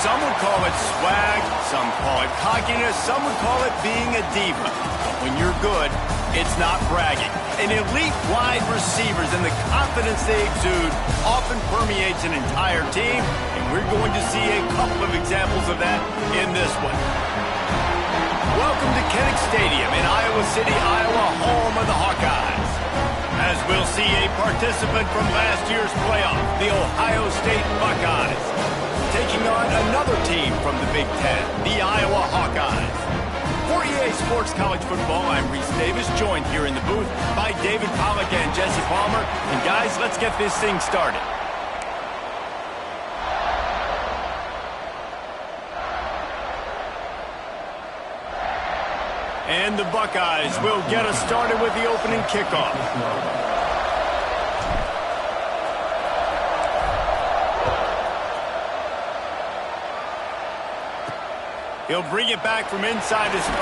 Some would call it swag, some call it cockiness, some would call it being a diva. But when you're good, it's not bragging. An elite wide receivers and the confidence they exude often permeates an entire team, and we're going to see a couple of examples of that in this one. Welcome to Kinnick Stadium in Iowa City, Iowa, home of the Hawkeyes. As we'll see a participant from last year's playoff, the Ohio State Buckeyes, taking on another team from the Big Ten, the Iowa Hawkeyes. For EA Sports College Football, I'm Reese Davis, joined here in the booth by David Pollack and Jesse Palmer. And guys, let's get this thing started. And the Buckeyes will get us started with the opening kickoff. He'll bring it back from inside his 5.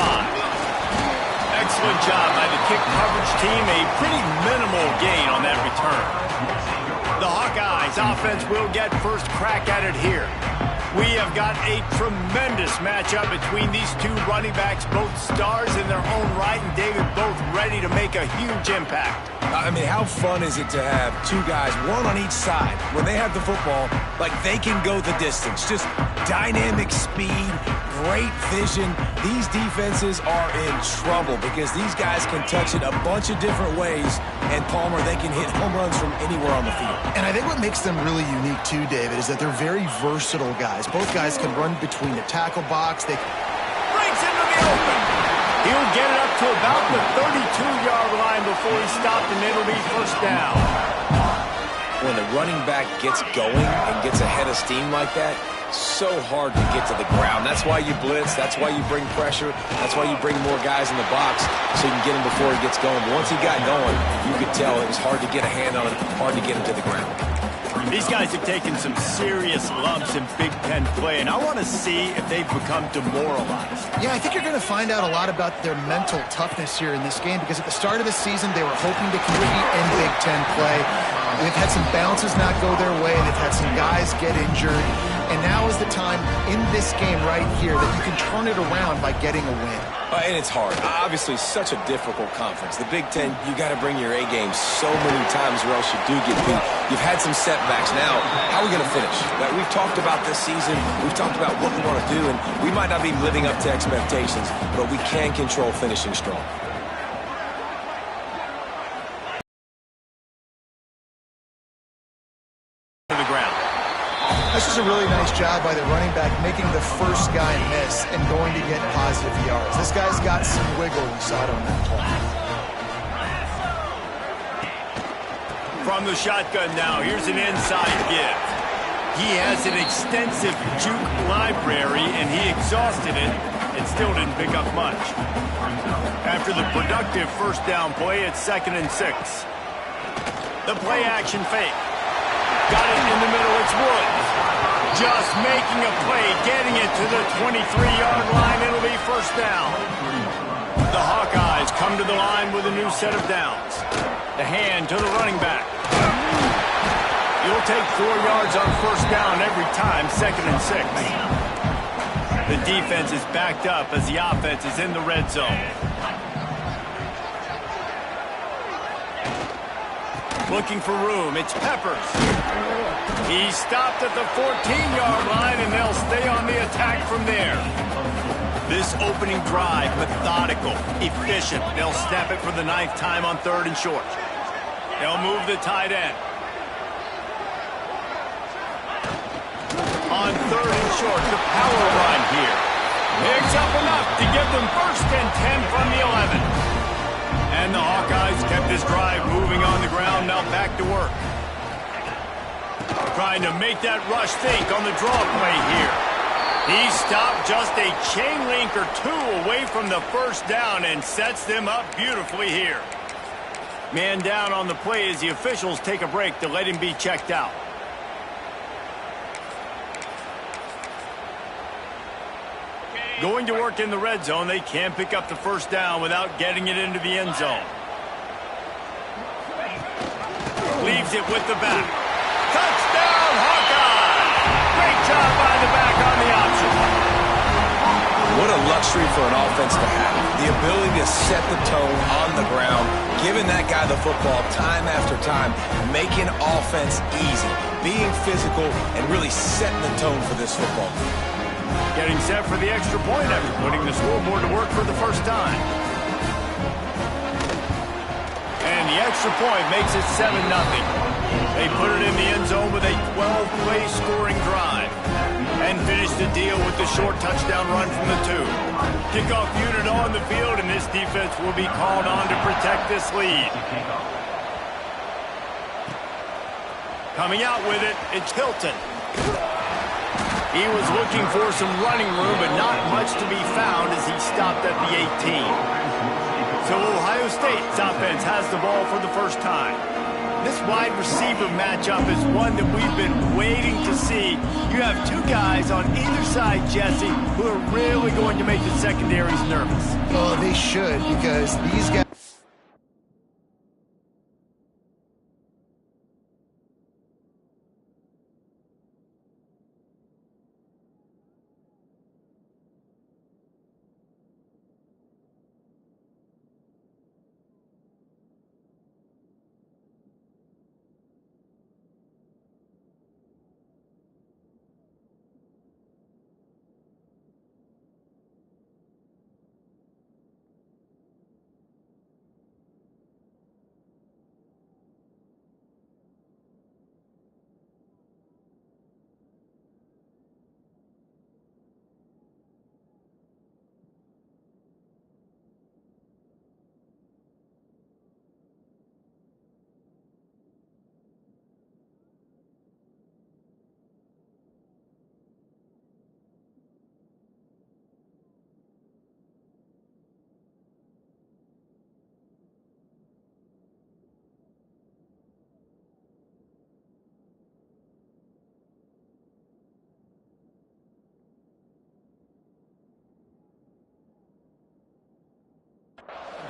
Excellent job by the kick coverage team. A pretty minimal gain on that return. The Hawkeyes offense will get first crack at it here. We have got a tremendous matchup between these two running backs, both stars in their own right, and David, both ready to make a huge impact. I mean, how fun is it to have two guys, one on each side, when they have the football, like they can go the distance. Just dynamic speed, great vision. These defenses are in trouble because these guys can touch it a bunch of different ways, and Palmer, they can hit home runs from anywhere on the field. And I think what makes them really unique too, David, is that they're very versatile guys. Both guys can run between the tackle box. They breaks into the open. He'll get it up to about the 32-yard line before he's stopped, and it'll be first down. When the running back gets going and gets ahead of steam like that, so hard to get to the ground. That's why you blitz. That's why you bring pressure. That's why you bring more guys in the box so you can get him before he gets going. But once he got going, you could tell it was hard to get a hand on him, hard to get him to the ground. These guys have taken some serious lumps in Big Ten play, and I want to see if they've become demoralized. Yeah, I think you're going to find out a lot about their mental toughness here in this game, because at the start of the season, they were hoping to compete in Big Ten play. They've had some bounces not go their way. They've had some guys get injured. And now is the time in this game right here that you can turn it around by getting a win. And it's hard. Obviously, such a difficult conference. The Big Ten, you got to bring your A game so many times or else you do get beat. You've had some setbacks. Now, how are we going to finish? Like we've talked about this season. We've talked about what we want to do, and we might not be living up to expectations, but we can control finishing strong. This is a really nice job by the running back, making the first guy miss and going to get positive yards. This guy's got some wiggle. We saw it on that play. From the shotgun now, here's an inside give. He has an extensive juke library, and he exhausted it and still didn't pick up much. After the productive first down play, it's 2nd and 6. The play action fake. Got it in the middle, it's Woods. Just making a play, getting it to the 23-yard line. It'll be first down. The Hawkeyes come to the line with a new set of downs. The hand to the running back. You'll take 4 yards on first down every time, 2nd and 6. The defense is backed up as the offense is in the red zone. Looking for room, it's Peppers. He stopped at the 14-yard line, and they'll stay on the attack from there. This opening drive, methodical, efficient. They'll snap it for the 9th time on 3rd and short. They'll move the tight end. On 3rd and short, the power run here. Picks up enough to give them 1st and 10 from the 11. And the Hawkeyes kept this drive moving on the ground, now back to work. Trying to make that rush think on the draw play here. He stopped just a chain link or 2 away from the first down and sets them up beautifully here. Man down on the play as the officials take a break to let him be checked out. Going to work in the red zone, they can't pick up the first down without getting it into the end zone. Leaves it with the back. Touchdown, Hawkeye! Great job by the back on the What a luxury for an offense to have. The ability to set the tone on the ground, giving that guy the football time after time, making offense easy, being physical, and really setting the tone for this football. Getting set for the extra point after putting the scoreboard to work for the first time. And the extra point makes it 7-0. They put it in the end zone with a 12-play scoring drive and finish the deal with the short touchdown run from the 2. Kickoff unit on the field, and this defense will be called on to protect this lead. Coming out with it, it's Hilton. He was looking for some running room, but not much to be found as he stopped at the 18. So Ohio State's offense has the ball for the first time. This wide receiver matchup is one that we've been waiting to see. You have two guys on either side, Jesse, who are really going to make the secondaries nervous. Well, they should, because these guys...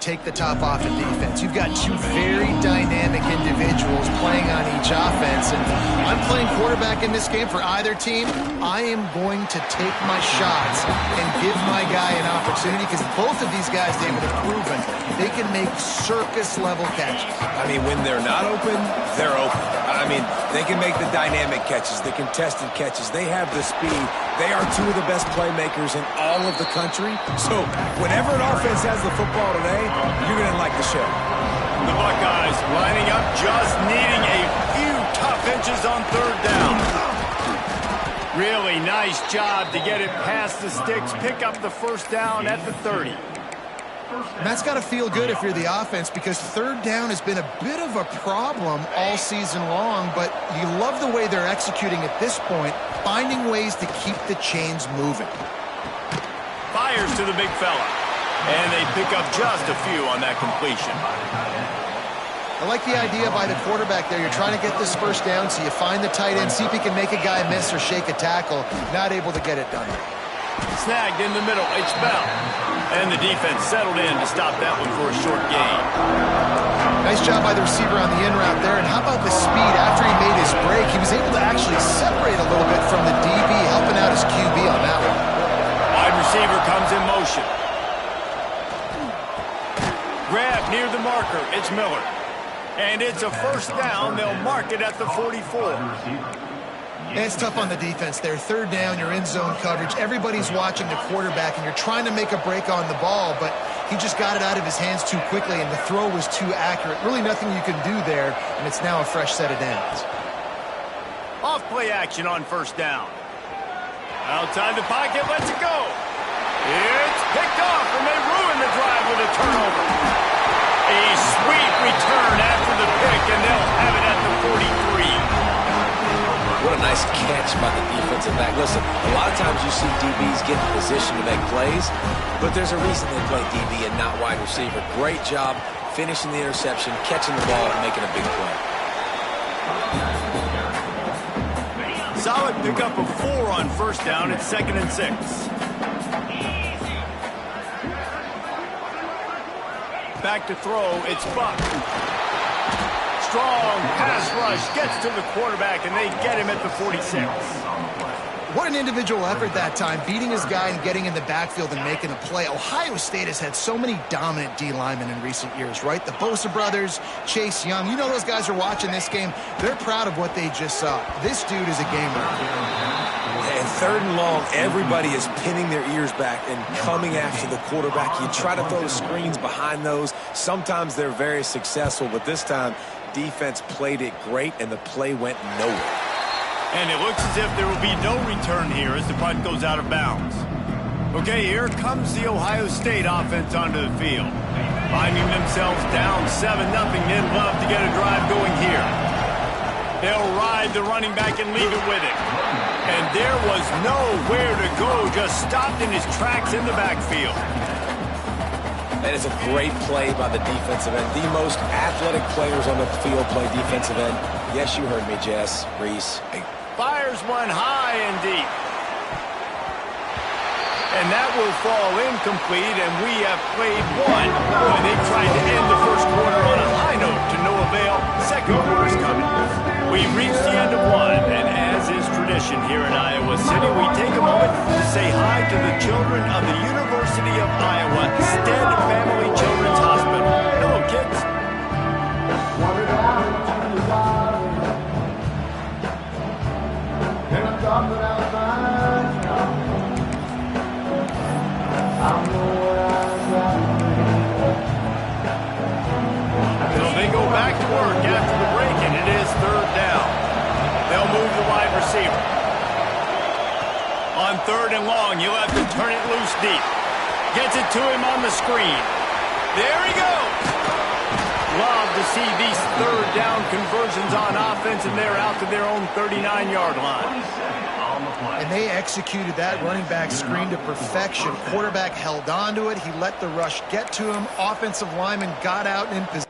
take the top off in defense. You've got two very dynamic individuals playing on each offense, and I'm playing quarterback in this game for either team. I am going to take my shots and give my guy an opportunity, because both of these guys, David, have proven they can make circus-level catches. I mean, when they're not open, they're open. I mean, they can make the dynamic catches, the contested catches. They have the speed. They are two of the best playmakers in all of the country. So whenever an offense has the football today, you're going to like the show. The Buckeyes lining up, just needing a few tough inches on third down. Really nice job to get it past the sticks, pick up the first down at the 30. And that's got to feel good if you're the offense, because third down has been a bit of a problem all season long, but you love the way they're executing at this point, finding ways to keep the chains moving. Fires to the big fella, and they pick up just a few on that completion. I like the idea by the quarterback there. You're trying to get this first down, so you find the tight end, see if he can make a guy miss or shake a tackle. Not able to get it done. Snagged in the middle, it's Bell. And the defense settled in to stop that one for a short gain. Nice job by the receiver on the in route there. And how about the speed? After he made his break, he was able to actually separate a little bit from the DB, helping out his QB on that one. Wide receiver comes in motion. Grab near the marker, it's Miller. And it's a first down. They'll mark it at the 44. And it's tough on the defense there. Third down, you're in zone coverage. Everybody's watching the quarterback, and you're trying to make a break on the ball, but he just got it out of his hands too quickly, and the throw was too accurate. Really nothing you can do there, and it's now a fresh set of downs. Off play action on first down. Outside the pocket, lets it go. It's picked off, and they ruin the drive with a turnover. A sweet return after the pick, and they'll have it at the 43. What a nice catch by the defensive back. Listen, a lot of times you see DBs get in position to make plays, but there's a reason they play DB and not wide receiver. Great job finishing the interception, catching the ball, and making a big play. Solid pickup of 4 on first down. It's 2nd and 6. Back to throw, it's Buck. Strong pass rush, gets to the quarterback, and they get him at the 46. What an individual effort that time, beating his guy and getting in the backfield and making a play. Ohio State has had so many dominant D linemen in recent years, right? The Bosa brothers, Chase Young. You know those guys are watching this game. They're proud of what they just saw. This dude is a gamer. And third and long, everybody is pinning their ears back and coming after the quarterback. You try to throw screens behind those. Sometimes they're very successful, but this time, defense played it great, and the play went nowhere. And it looks as if there will be no return here as the punt goes out of bounds. Okay, here comes the Ohio State offense onto the field. Finding themselves down 7-0, they'd love to get a drive going here. They'll ride the running back and leave it with it. And there was nowhere to go, just stopped in his tracks in the backfield. That is a great play by the defensive end. The most athletic players on the field play defensive end. Yes, you heard me, Jess, Reese. Fires one high and deep. And that will fall incomplete, and we have played one. Boy, they tried to end the first quarter on a high note to no avail. Second quarter's coming. We've reached the end of one, and as is tradition here in Iowa City, we take a moment to say hi to the children of the University of Iowa Stead Family Children's Hospital. Hello, kids. So they go back to work after the break, and it is third down. They'll move the wide receiver. On third and long, you'll have to turn it loose deep. Gets it to him on the screen. There he goes. Love to see these third down conversions on offense, and they're out to their own 39-yard line. And they executed that running back screen to perfection. Quarterback held on to it. He let the rush get to him. Offensive lineman got out and in position.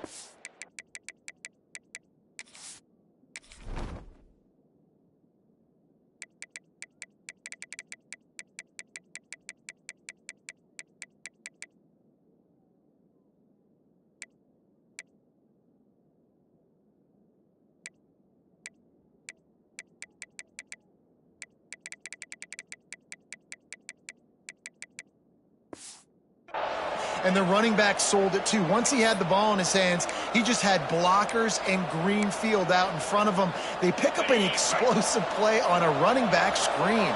And the running back sold it too. Once he had the ball in his hands, he just had blockers and green field out in front of him. They pick up an explosive play on a running back screen.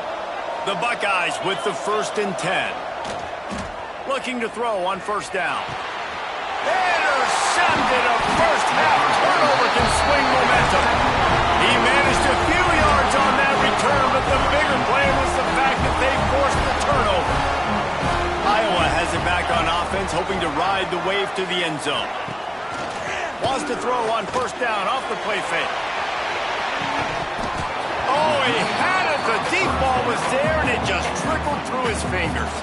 The Buckeyes with the 1st and 10. Looking to throw on first down. Intercepted. A first half turnover can swing momentum. He managed a few yards on that return, but the bigger play was the fact that they forced the turnover. Iowa has it back on offense, hoping to ride the wave to the end zone. Wants to throw on first down off the play fake. Oh, he had it. The deep ball was there, and it just trickled through his fingers.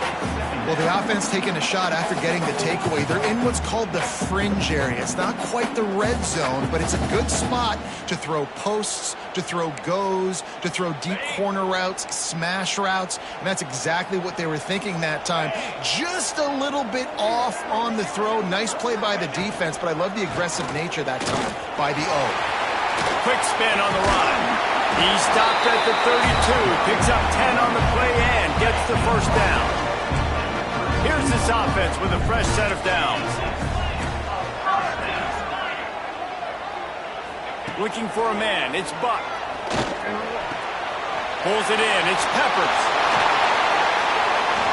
Well, the offense taking a shot after getting the takeaway. They're in what's called the fringe area. It's not quite the red zone, but it's a good spot to throw posts, to throw goes, to throw deep corner routes, smash routes, and that's exactly what they were thinking that time. Just a little bit off on the throw. Nice play by the defense, but I love the aggressive nature that time by the O. Quick spin on the run. He stopped at the 32, picks up 10 on the play and gets the first down. Here's this offense with a fresh set of downs. Looking for a man. It's Buck. Pulls it in. It's Peppers.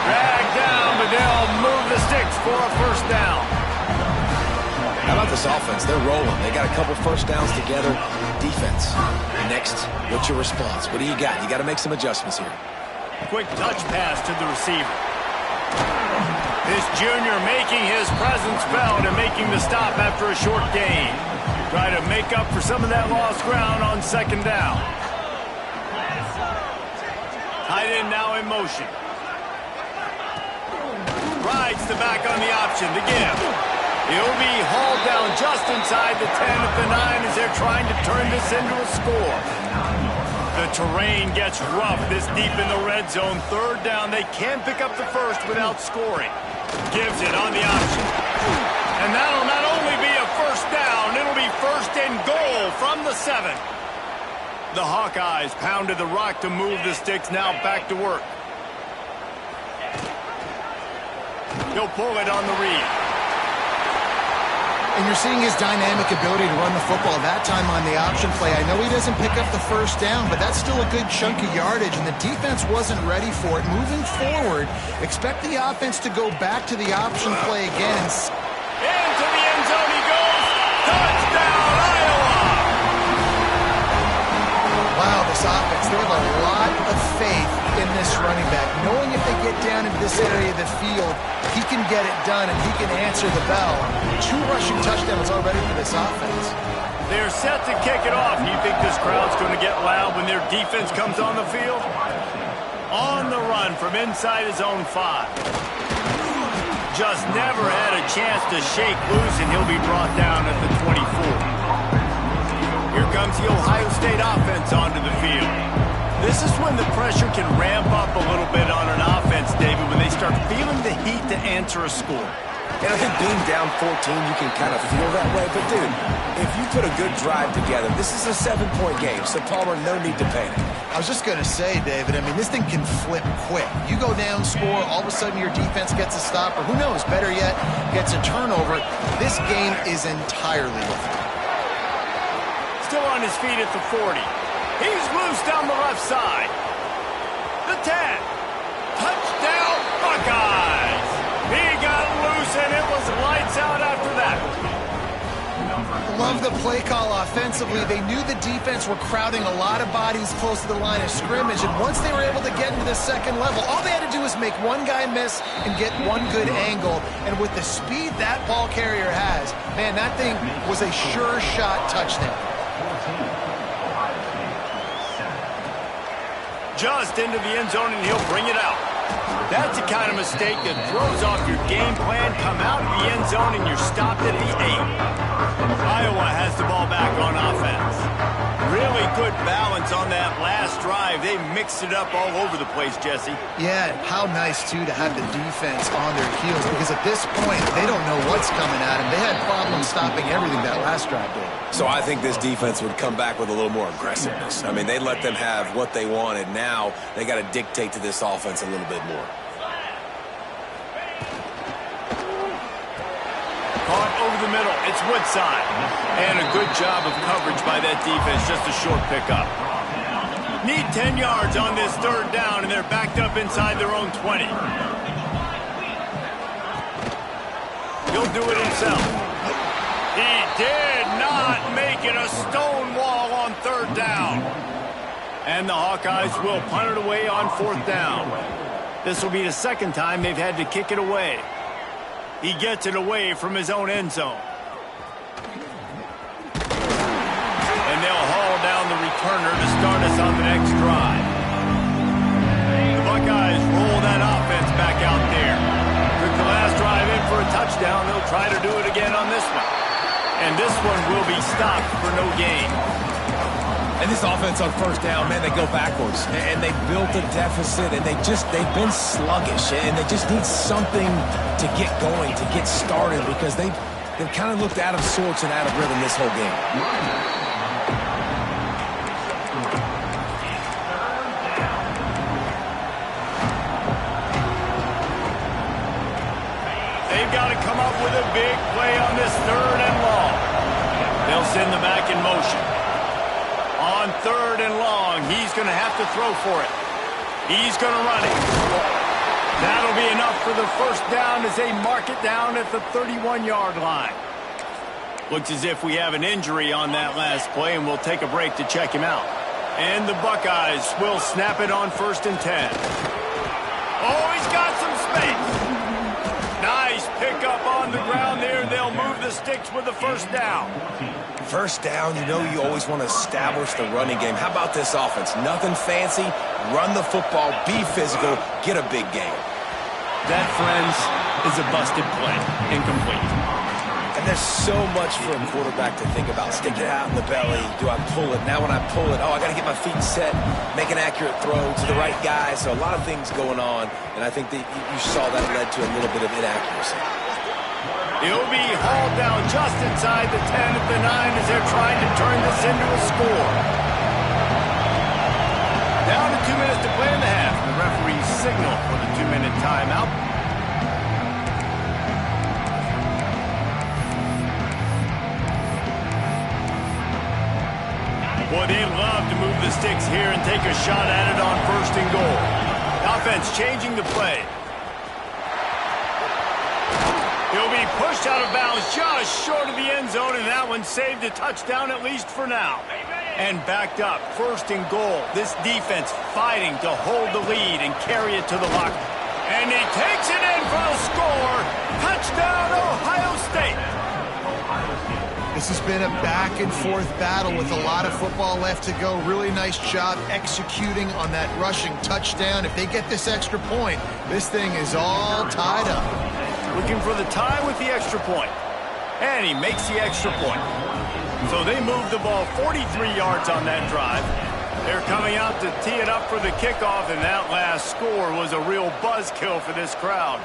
Dragged down, but they'll move the sticks for a first down. How about this offense? They're rolling. They got a couple first downs together. Defense. Next, what's your response? What do you got? You got to make some adjustments here. Quick touch pass to the receiver. This junior making his presence felt and making the stop after a short gain. Try to make up for some of that lost ground on second down. Tight end now in motion. Rides the back on the option to give. He'll be hauled down just inside the 10 at the 9 as they're trying to turn this into a score. The terrain gets rough this deep in the red zone. Third down, they can't pick up the first without scoring. Gives it on the option. And that'll not only be a first down, it'll be 1st and goal from the 7. The Hawkeyes pounded the rock to move the sticks, now back to work. He'll pull it on the read. And you're seeing his dynamic ability to run the football, that time on the option play. I know he doesn't pick up the first down, but that's still a good chunk of yardage, and the defense wasn't ready for it. Moving forward, expect the offense to go back to the option play again. Into the end zone he goes. Touchdown, Iowa! Wow, this offense, they have a lot of faith in this running back, knowing if they get down into this area of the field, he can get it done and he can answer the bell. 2 rushing touchdowns already for this offense. They're set to kick it off. You think this crowd's going to get loud when their defense comes on the field? On the run from inside his own 5. Just never had a chance to shake loose, and he'll be brought down at the 24. Here comes the Ohio State offense onto the field. This is when the pressure can ramp up a little bit on an offense, David, when they start feeling the heat to answer a score. And I think being down 14, you can kind of feel that way. But, dude, if you put a good drive together, this is a 7-point game, so Palmer, no need to panic. I was just going to say, David, I mean, this thing can flip quick. You go down, score, all of a sudden your defense gets a stop, or who knows, better yet, gets a turnover. This game is entirely different. Still on his feet at the 40. He's loose down the left side. The 10. Touchdown, Buckeyes. He got loose, and it was lights out after that. Love the play call offensively. They knew the defense were crowding a lot of bodies close to the line of scrimmage, and once they were able to get into the second level, all they had to do was make one guy miss and get one good angle. And with the speed that ball carrier has, man, that thing was a sure shot touchdown. Just into the end zone, and he'll bring it out. That's the kind of mistake that throws off your game plan. Come out of the end zone, and you're stopped at the 8. Iowa has the ball back on offense. Really good balance on that last drive. They mixed it up all over the place, Jesse. Yeah, how nice, too, to have the defense on their heels, because at this point, they don't know what's coming at them. They had problems stopping everything that last drive did. So I think this defense would come back with a little more aggressiveness. I mean, they let them have what they wanted. Now they got to dictate to this offense a little bit more. Caught over the middle. It's Woodside. And a good job of coverage by that defense. Just a short pickup. Need 10 yards on this 3rd down, and they're backed up inside their own 20. He'll do it himself. He did not make it a stone wall on 3rd down. And the Hawkeyes will punt it away on 4th down. This will be the 2nd time they've had to kick it away. He gets it away from his own end zone. And they'll haul down the returner to start us on the next drive. The Buckeyes roll that offense back out there. Took the last drive in for a touchdown. They'll try to do it again on this one. And this one will be stopped for no gain. And this offense on 1st down, man, they go backwards. And they built a deficit, and they've been sluggish. And they just need something to get going, to get started, because they've kind of looked out of sorts and out of rhythm this whole game. They've got to come up with a big play on this 3rd and long. They'll send the back in motion. On 3rd and long, he's going to have to throw for it. He's going to run it. That'll be enough for the 1st down as they mark it down at the 31-yard line. Looks as if we have an injury on that last play, and we'll take a break to check him out. And the Buckeyes will snap it on 1st and 10. Oh, he's got some space. Nice pickup on the ground there. They'll move the sticks with the 1st down. 1st down, you know you always want to establish the running game. How about this offense? Nothing fancy. Run the football, be physical, get a big game. That, friends, is a busted play. Incomplete. And there's so much for a quarterback to think about. Stick it out in the belly. Do I pull it? Now when I pull it, oh, I got to get my feet set, make an accurate throw to the right guy. So a lot of things going on, and I think that you saw that led to a little bit of inaccuracy. He'll be hauled down just inside the 10 at the 9 as they're trying to turn this into a score. Down to 2 minutes to play in the half. The referee signal for the 2-minute timeout. Boy, they'd love to move the sticks here and take a shot at it on 1st and goal. Offense changing the play. He'll be pushed out of bounds just short of the end zone, and that one saved a touchdown at least for now. And backed up, 1st and goal. This defense fighting to hold the lead and carry it to the locker. And he takes it in for the score. Touchdown, Ohio State. This has been a back-and-forth battle with a lot of football left to go. Really nice job executing on that rushing touchdown. If they get this extra point, this thing is all tied up. Looking for the tie with the extra point. And he makes the extra point. So they move the ball 43 yards on that drive. They're coming out to tee it up for the kickoff, and that last score was a real buzzkill for this crowd.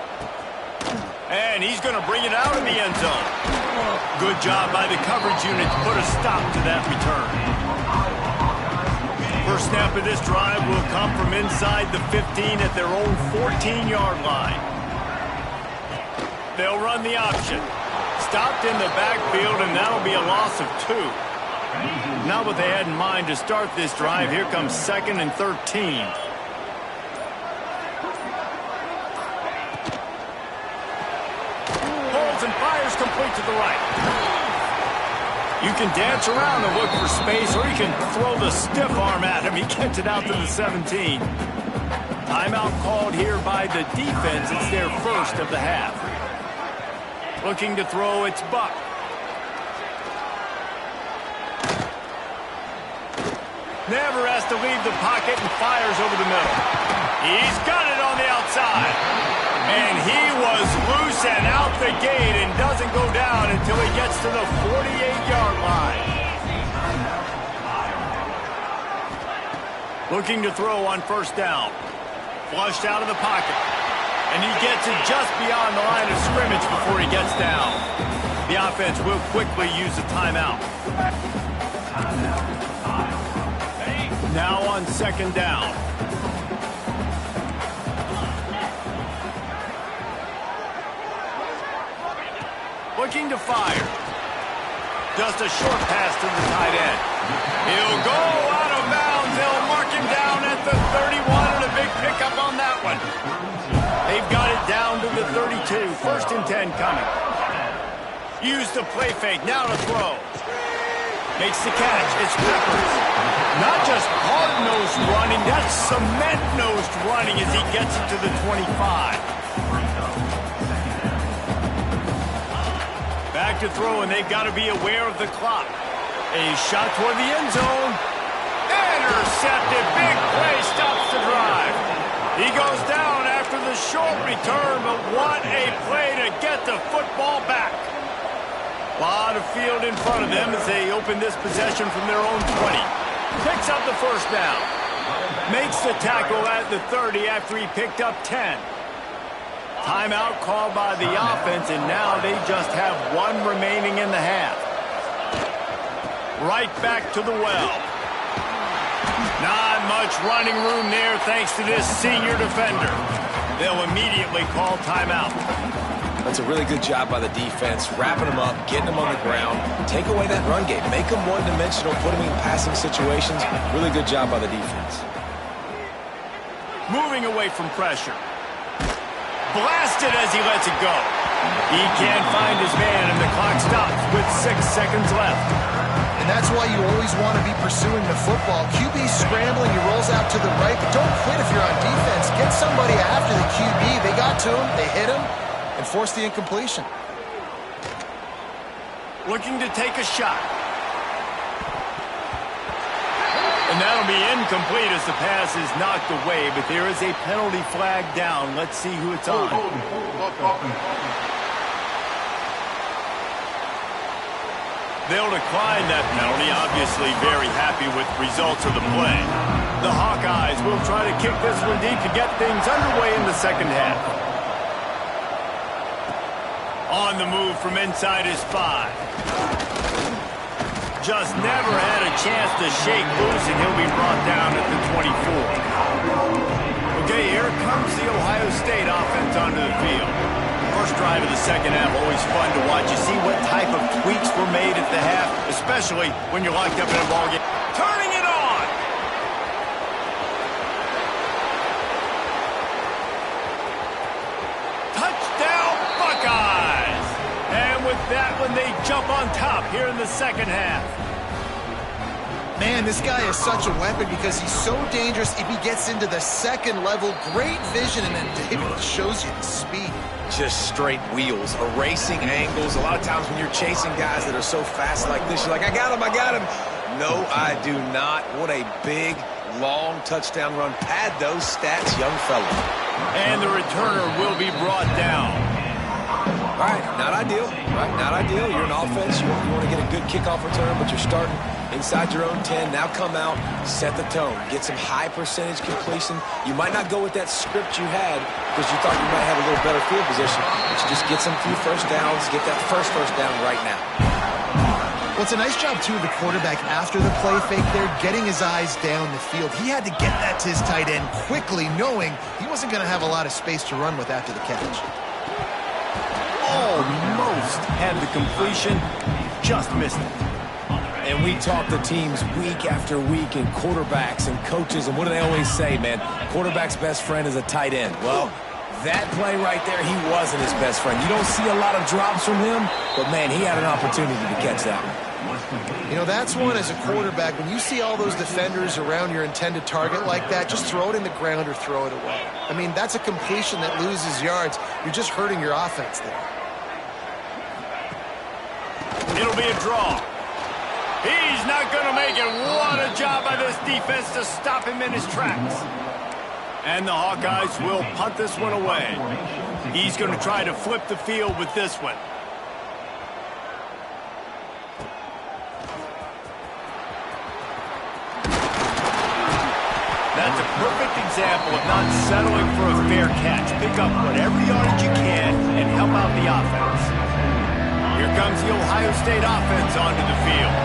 And he's going to bring it out in the end zone. Good job by the coverage unit to put a stop to that return. First snap of this drive will come from inside the 15 at their own 14-yard line. They'll run the option. Stopped in the backfield, and that'll be a loss of 2. Not what they had in mind to start this drive. Here comes 2nd and 13. And fires complete to the right. You can dance around and look for space, or you can throw the stiff arm at him. He gets it out to the 17. Timeout called here by the defense. It's their first of the half. Looking to throw, it's Buck. Never has to leave the pocket and fires over the middle. He's got it on the outside. And he was loose and out the gate and doesn't go down until he gets to the 48-yard line. Looking to throw on 1st down. Flushed out of the pocket. And he gets it just beyond the line of scrimmage before he gets down. The offense will quickly use a timeout. Now on 2nd down. Looking to fire. Just a short pass to the tight end. He'll go out of bounds. They'll mark him down at the 31, and a big pickup on that one. They've got it down to the 32. 1st and 10 coming. Use the play fake. Now to throw. Makes the catch. It's Peppers. Not just hard-nosed running. That's cement-nosed running as he gets it to the 25. Back to throw, and they've got to be aware of the clock. A shot toward the end zone. Intercepted. Big play stops the drive. He goes down after the short return, but what a play to get the football back. A lot of field in front of them as they open this possession from their own 20. Picks up the 1st down. Makes the tackle at the 30 after he picked up 10. Timeout called by the offense, and now they just have 1 remaining in the half. Right back to the well. Not much running room there thanks to this senior defender. They'll immediately call timeout. That's a really good job by the defense, wrapping them up, getting them on the ground, take away that run game, make them one-dimensional, put them in passing situations. Really good job by the defense. Moving away from pressure. Blasted as he lets it go. He can't find his man, and the clock stops with 6 seconds left. And that's why you always want to be pursuing the football. QB's scrambling, he rolls out to the right, but don't quit if you're on defense. Get somebody after the QB. They got to him, they hit him, and forced the incompletion. Looking to take a shot. And that'll be incomplete as the pass is knocked away, but there is a penalty flag down. Let's see who it's on. They'll decline that penalty, obviously very happy with the results of the play. The Hawkeyes will try to kick this one deep to get things underway in the 2nd half. On the move from inside his 5. just never had a chance to shake loose, and he'll be brought down at the 24. Okay, here comes the Ohio State offense onto the field. First drive of the second half, always fun to watch. You see what type of tweaks were made at the half, especially when you're locked up in a ball game. Turning it on! Touchdown, Buckeyes! And with that one, they jump on top here in the second half. Man, this guy is such a weapon because he's so dangerous if he gets into the second level. Great vision, and then David shows you the speed. Just straight wheels, erasing angles. A lot of times when you're chasing guys that are so fast like this, you're like, I got him, I got him. No, I do not. What a big, long touchdown run. Pad those stats, young fella. And the returner will be brought down. All right, not ideal. Right, not ideal. You're an offense. You want to get a good kickoff return, but you're starting inside your own 10. Now come out, set the tone. Get some high percentage completion. You might not go with that script you had because you thought you might have a little better field position, but you just get some few first downs, get that first down right now. Well, it's a nice job, too, of the quarterback after the play fake there, getting his eyes down the field. He had to get that to his tight end quickly, knowing he wasn't going to have a lot of space to run with after the catch. Almost had the completion, just missed it. And we talk to teams week after week and quarterbacks and coaches, and what do they always say, man? Quarterback's best friend is a tight end. Well, that play right there, he wasn't his best friend. You don't see a lot of drops from him, but, man, he had an opportunity to catch that one. You know, that's one as a quarterback. When you see all those defenders around your intended target like that, just throw it in the ground or throw it away. I mean, that's a completion that loses yards. You're just hurting your offense there. It'll be a draw. He's not going to make it. What a job by this defense to stop him in his tracks. And the Hawkeyes will punt this one away. He's going to try to flip the field with this one. That's a perfect example of not settling for a fair catch. Pick up whatever yardage you can and help out the offense. Here comes the Ohio State offense onto the field.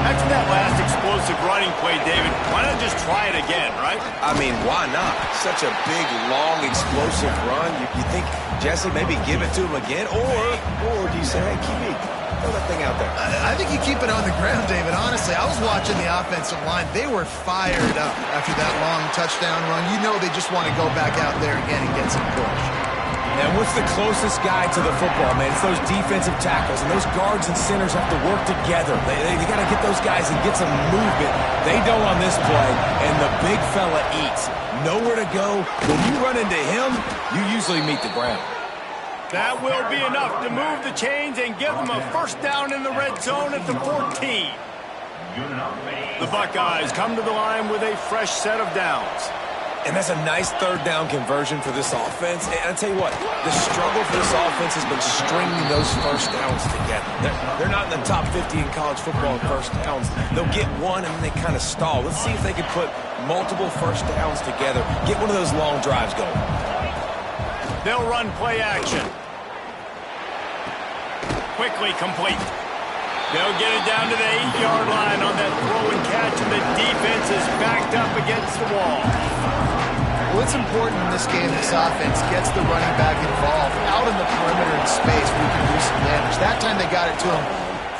After that last explosive running play, David, why not just try it again, right? I mean, why not? Such a big, long, explosive run. You think, Jesse, maybe give it to him again? Or do you say, hey, QB, throw that thing out there? I think you keep it on the ground, David. Honestly, I was watching the offensive line. They were fired up after that long touchdown run. You know they just want to go back out there again and get some push. And what's the closest guy to the football, man? It's those defensive tackles, and those guards and centers have to work together. They got to get those guys and get some movement. They don't on this play, and the big fella eats. Nowhere to go. When you run into him, you usually meet the ground. That will be enough to move the chains and give them a first down in the red zone at the 14. The Buckeyes come to the line with a fresh set of downs. And that's a nice third down conversion for this offense. And I tell you what, the struggle for this offense has been stringing those first downs together. They're not in the top 50 in college football in first downs. They'll get one and then they kind of stall. Let's see if they can put multiple first downs together. Get one of those long drives going. They'll run play action. Quickly complete. They'll get it down to the 8-yard line on that throw and catch, and the defense is backed up against the wall. Well, it's important in this game this offense gets the running back involved out in the perimeter in space where he can do some damage. That time they got it to him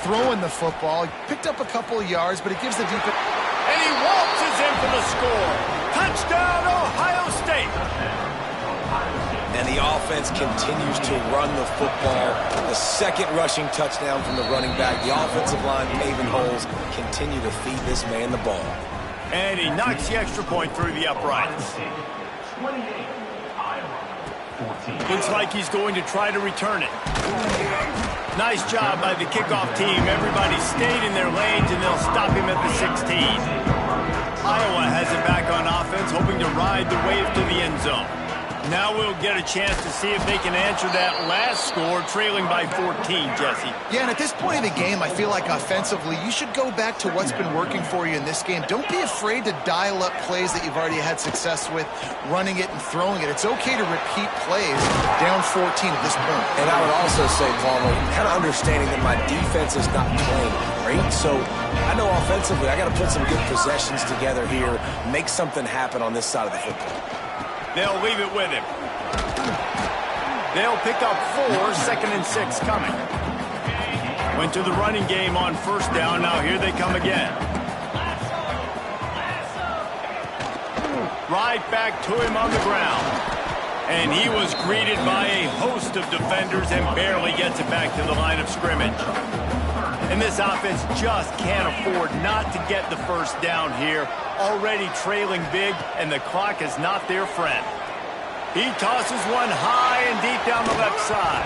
throwing the football. He picked up a couple of yards, but it gives the defense... And he waltzes in for the score. Touchdown, Ohio State. And the offense continues to run the football. The second rushing touchdown from the running back. The offensive line paving holes. Continue to feed this man the ball. And he knocks the extra point through the uprights. Looks like he's going to try to return it. Nice job by the kickoff team. Everybody stayed in their lanes, and they'll stop him at the 16. Iowa has it back on offense, hoping to ride the wave to the end zone. Now we'll get a chance to see if they can answer that last score, trailing by 14, Jesse. Yeah, and at this point of the game, I feel like offensively, you should go back to what's been working for you in this game. Don't be afraid to dial up plays that you've already had success with, running it and throwing it. It's okay to repeat plays down 14 at this point. And I would also say, Palmer, kind of understanding that my defense is not playing great, so I know offensively I got to put some good possessions together here, make something happen on this side of the football. They'll leave it with him. They'll pick up 4, 2nd and 6 coming. Went to the running game on first down. Now here they come again. Right back to him on the ground. And he was greeted by a host of defenders and barely gets it back to the line of scrimmage. And this offense just can't afford not to get the first down here. Already trailing big, and the clock is not their friend. He tosses one high and deep down the left side.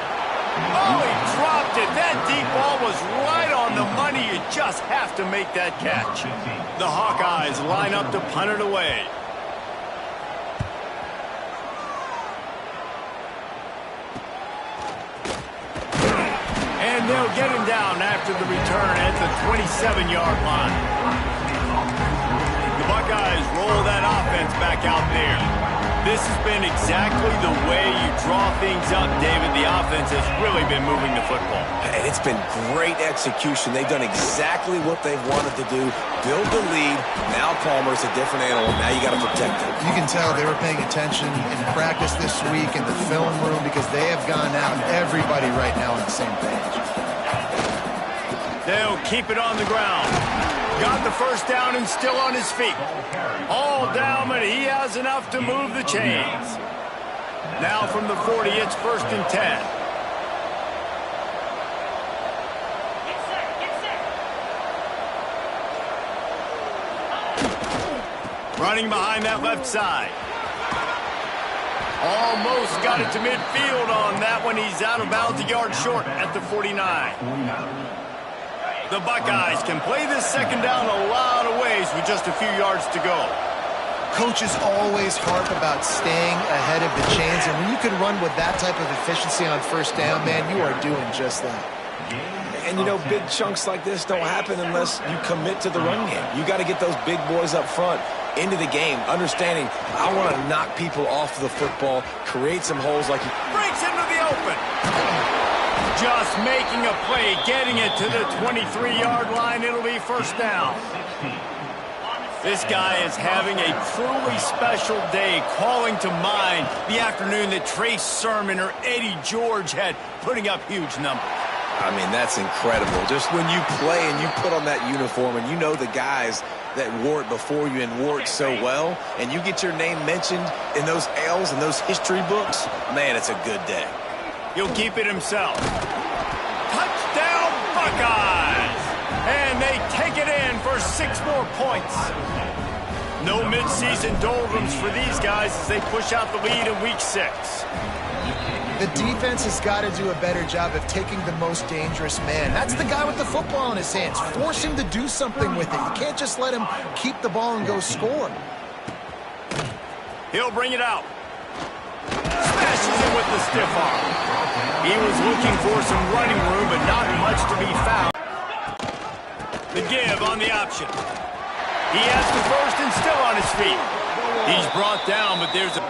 Oh, he dropped it. That deep ball was right on the money. You just have to make that catch. The Hawkeyes line up to punt it away. And they'll get him down after the return at the 27-yard line. The Buckeyes roll that offense back out there. This has been exactly the way you draw things up, David. The offense has really been moving the football. And it's been great execution. They've done exactly what they've wanted to do. Build the lead. Now Palmer's a different animal. Now you got to protect him. You can tell they were paying attention in practice this week in the film room because they have gone out and everybody right now on the same page. They'll keep it on the ground. Got the first down and still on his feet. All down, but he has enough to move the chains. Now from the 40, it's 1st and 10. Running behind that left side. Almost got it to midfield on that one. He's out of bounds, a yard short at the 49. The Buckeyes can play this second down a lot of ways with just a few yards to go. Coaches always harp about staying ahead of the chains, and when you can run with that type of efficiency on first down, man, you are doing just that. And, you know, big chunks like this don't happen unless you commit to the run game. You got to get those big boys up front into the game, understanding I want to knock people off the football, create some holes like you. Breaks into the open. Just making a play, getting it to the 23-yard line. It'll be first down. This guy is having a truly special day, calling to mind the afternoon that Trace Sermon or Eddie George had, putting up huge numbers. I mean, that's incredible. Just when you play and you put on that uniform and you know the guys that wore it before you and wore it so well, and you get your name mentioned in those L's and those history books, man, it's a good day. He'll keep it himself. Touchdown, Buckeyes! And they take it in for 6 more points. No midseason doldrums for these guys as they push out the lead in week 6. The defense has got to do a better job of taking the most dangerous man. That's the guy with the football in his hands. Force him to do something with it. You can't just let him keep the ball and go score. He'll bring it out. Smashes it with the stiff arm. He was looking for some running room, but not much to be found. The give on the option. He has the first and still on his feet. He's brought down, but there's a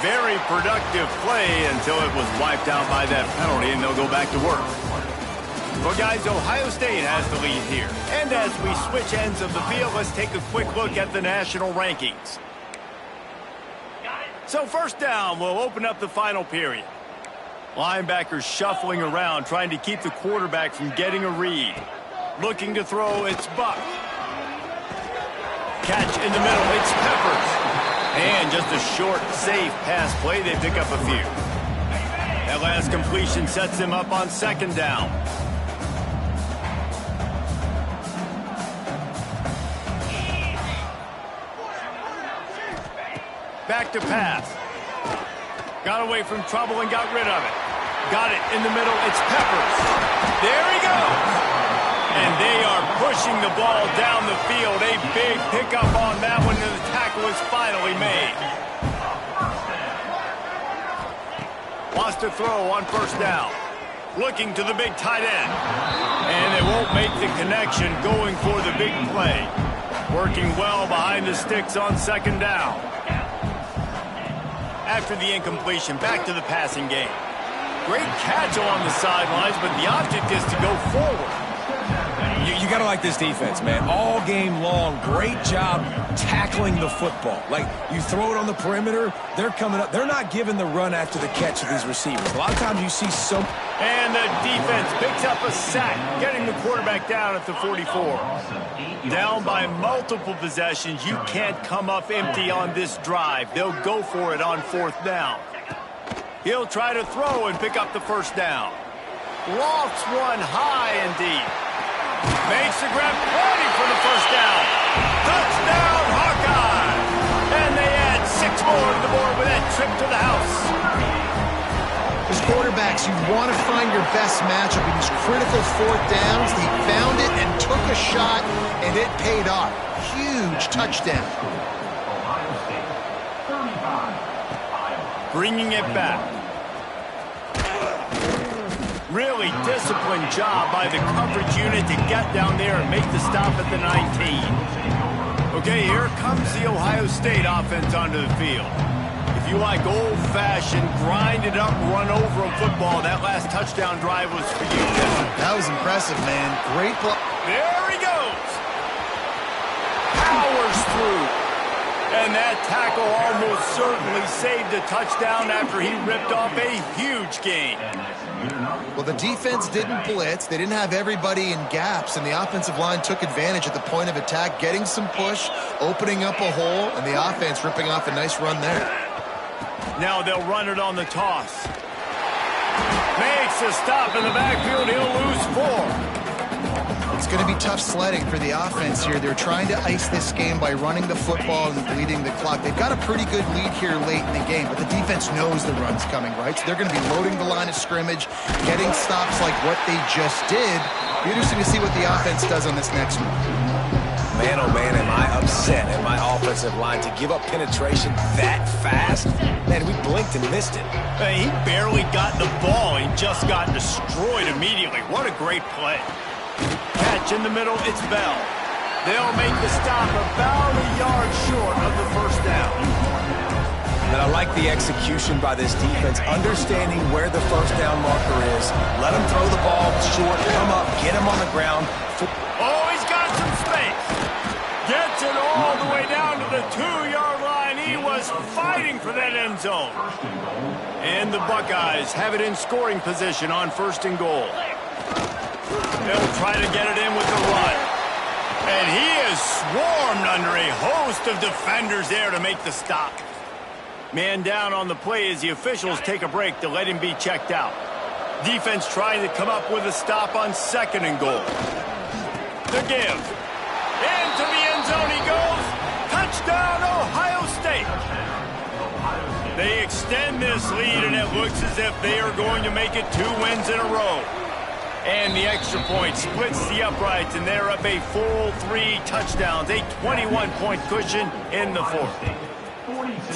very productive play until it was wiped out by that penalty, and they'll go back to work. Well, guys, Ohio State has the lead here. And as we switch ends of the field, let's take a quick look at the national rankings. So first down, we'll open up the final period. Linebackers shuffling around, trying to keep the quarterback from getting a read. Looking to throw, it's Buck. Catch in the middle, it's Peppers. And just a short, safe pass play, they pick up a few. That last completion sets them up on second down. Back to pass. Got away from trouble and got rid of it. Got it in the middle. It's Peppers. There he goes. And they are pushing the ball down the field. A big pickup on that one, and the tackle is finally made. Wants to throw on first down. Looking to the big tight end. And they won't make the connection, going for the big play. Working well behind the sticks on second down. After the incompletion, back to the passing game. Great catch along the sidelines, but the object is to go forward. gotta like this defense, man. All game long, great job tackling the football. Like, you throw it on the perimeter, they're coming up. They're not giving the run after the catch to these receivers. A lot of times you see some... And the defense picks up a sack, getting the quarterback down at the 44. Down by multiple possessions, you can't come up empty on this drive. They'll go for it on 4th down. He'll try to throw and pick up the 1st down. Lofts one high and deep. Makes the grab, plenty for the 1st down. Touchdown, Hawkeye! And they add 6 more to the board with that trip to the house. As quarterbacks, you want to find your best matchup in these critical 4th downs. He found it and took a shot, and it paid off. Huge touchdown. Bringing it back. Really disciplined job by the coverage unit to get down there and make the stop at the 19. Okay, here comes the Ohio State offense onto the field. If you like old-fashioned, grind it up, run over a football, that last touchdown drive was for you. That was impressive, man. Great block. There he goes. Powers through. And that tackle almost certainly saved a touchdown after he ripped off a huge gain. Well, the defense didn't blitz. They didn't have everybody in gaps, and the offensive line took advantage at the point of attack, getting some push, opening up a hole, and the offense ripping off a nice run there. Now they'll run it on the toss. Makes a stop in the backfield. He'll lose 4. It's going to be tough sledding for the offense here. They're trying to ice this game by running the football and bleeding the clock. They've got a pretty good lead here late in the game, but the defense knows the run's coming, right? So they're going to be loading the line of scrimmage, getting stops like what they just did. Be interesting to see what the offense does on this next one. Man, oh man, am I upset at my offensive line to give up penetration that fast? Man, we blinked and missed it. He barely got the ball. He just got destroyed immediately. What a great play. Catch in the middle, it's Bell. They'll make the stop about a yard short of the 1st down. And I like the execution by this defense, understanding where the 1st down marker is. Let him throw the ball short, come up, get him on the ground. Oh, he's got some space. Gets it all the way down to the 2-yard line. He was fighting for that end zone. And the Buckeyes have it in scoring position on 1st and goal. They'll try to get it in with the run. And he is swarmed under a host of defenders there to make the stop. Man down on the play as the officials take a break to let him be checked out. Defense trying to come up with a stop on 2nd and goal. The give. Into the end zone he goes. Touchdown, Ohio State. They extend this lead, and it looks as if they are going to make it 2 wins in a row. And the extra point splits the uprights, and they're up a full 3 touchdowns, a 21-point cushion in the 4th.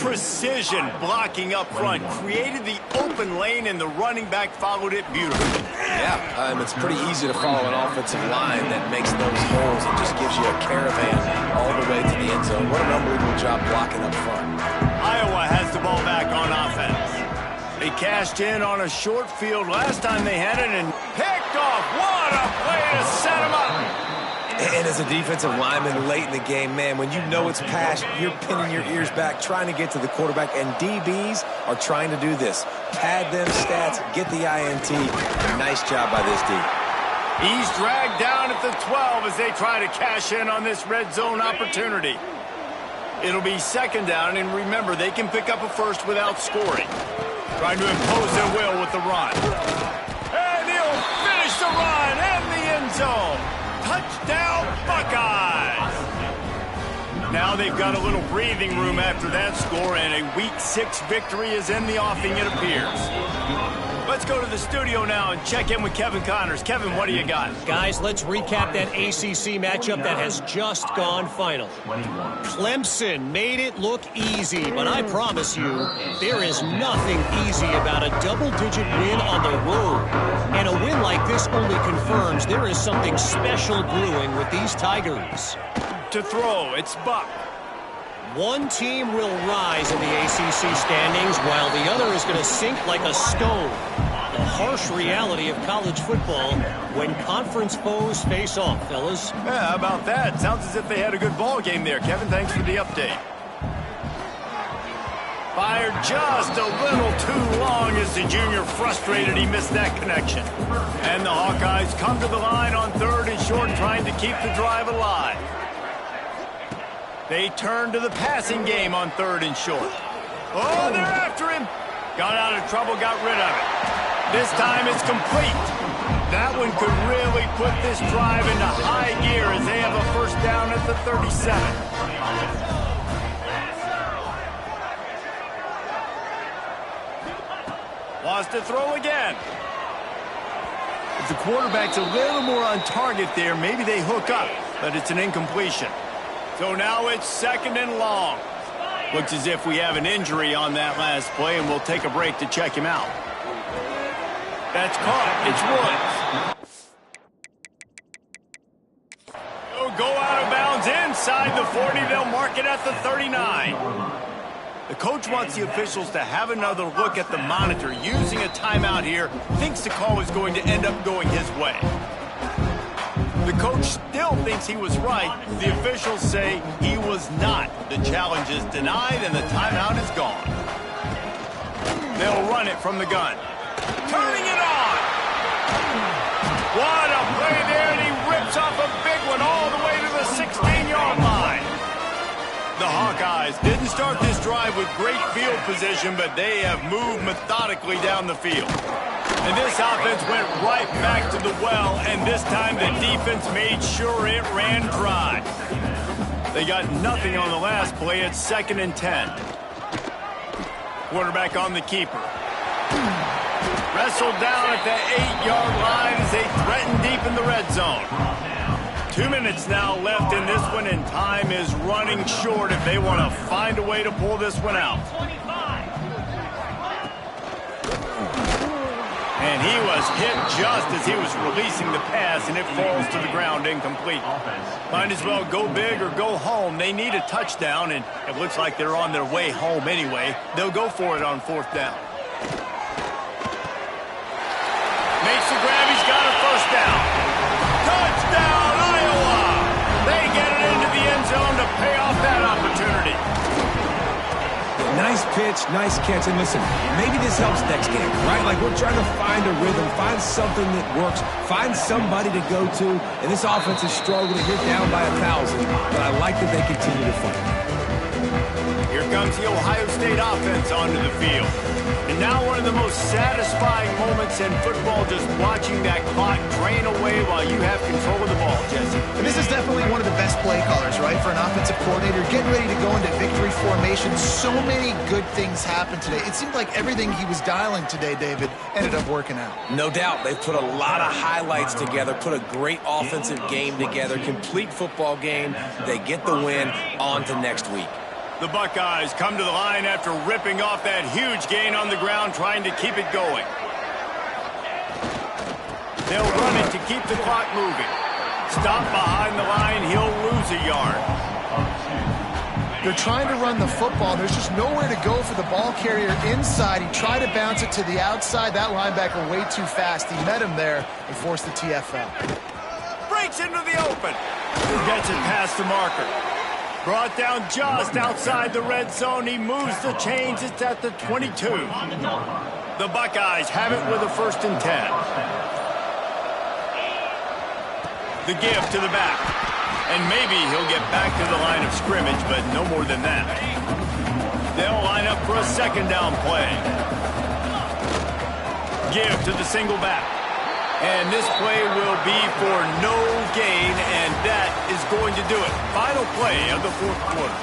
Precision blocking up front created the open lane, and the running back followed it beautifully. Yeah, it's pretty easy to follow an offensive line that makes those holes and just gives you a caravan all the way to the end zone. What an unbelievable job blocking up front. Iowa has the ball back on offense. They cashed in on a short field last time they had it and picked off. What a play to set him up. And as a defensive lineman late in the game, man, when you know it's passed, you're pinning your ears back, trying to get to the quarterback, and DBs are trying to do this. Pad them stats, get the INT. Nice job by this D. He's dragged down at the 12 as they try to cash in on this red zone opportunity. It'll be 2nd down, and remember, they can pick up a 1st without scoring. Trying to impose their will with the run. And he'll finish the run and the end zone. Touchdown, Buckeyes! Now they've got a little breathing room after that score, and a Week 6 victory is in the offing, it appears. Let's go to the studio now and check in with Kevin Connors. Kevin, what do you got? Guys, let's recap that ACC matchup that has just gone final. Clemson made it look easy, but I promise you, there is nothing easy about a double-digit win on the road. And a win like this only confirms there is something special brewing with these Tigers. To throw, it's Buck. One team will rise in the ACC standings while the other is going to sink like a stone. The harsh reality of college football when conference foes face off, fellas. Yeah, how about that? Sounds as if they had a good ball game there. Kevin, thanks for the update. Fired just a little too long as the junior frustrated he missed that connection. And the Hawkeyes come to the line on 3rd and short, trying to keep the drive alive. They turn to the passing game on 3rd and short. Oh, they're after him. Got out of trouble, got rid of it. This time it's complete. That one could really put this drive into high gear as they have a first down at the 37. Wants to throw again. If the quarterback's a little more on target there, maybe they hook up, but it's an incompletion. So now it's 2nd and long. Looks as if we have an injury on that last play, and we'll take a break to check him out. That's caught. It's Woods. He'll go out of bounds inside the 40. They'll mark it at the 39. The coach wants the officials to have another look at the monitor. Using a timeout here, thinks the call is going to end up going his way. The coach still thinks he was right. The officials say he was not. The challenge is denied, and the timeout is gone. They'll run it from the gun. Turning it on! What a play there, and he rips off a big one all the way to the 16-yard line. The Hawkeyes didn't start this drive with great field position, but they have moved methodically down the field. And this offense went right back to the well, and this time the defense made sure it ran dry. They got nothing on the last play. It's 2nd and 10. Quarterback on the keeper. Wrestled down at the 8-yard line as they threaten deep in the red zone. 2 minutes now left in this one, and time is running short if they want to find a way to pull this one out. And he was hit just as he was releasing the pass, and it falls to the ground incomplete. Might as well go big or go home. They need a touchdown, and it looks like they're on their way home anyway. They'll go for it on 4th down. Makes the grab. He's got a first down. Touchdown, Iowa! They get it into the end zone to pay off that opportunity. Nice pitch, nice catch, and listen, maybe this helps next game, right? Like, we're trying to find a rhythm, find something that works, find somebody to go to, and this offense is struggling. You're down by 1,000, but I like that they continue to fight. Here comes the Ohio State offense onto the field. And now one of the most satisfying moments in football, just watching that clock drain away while you have control of the ball, Jesse. And this is definitely one of the best play callers, right, for an offensive coordinator. Getting ready to go into victory formation. So many good things happened today. It seemed like everything he was dialing today, David, ended up working out. No doubt. They've put a lot of highlights together, put a great offensive game together, complete football game. They get the win. On to next week. The Buckeyes come to the line after ripping off that huge gain on the ground, trying to keep it going. They'll run it to keep the clock moving. Stop behind the line, he'll lose a yard. They're trying to run the football. There's just nowhere to go for the ball carrier inside. He tried to bounce it to the outside. That linebacker way too fast. He met him there and forced the TFL. Breaks into the open. Gets it past the marker. Brought down just outside the red zone. He moves the chains. It's at the 22. The Buckeyes have it with a 1st and 10. The give to the back. And maybe he'll get back to the line of scrimmage, but no more than that. They'll line up for a 2nd down play. Give to the single back. And this play will be for no gain, and that is going to do it. Final play of the 4th quarter.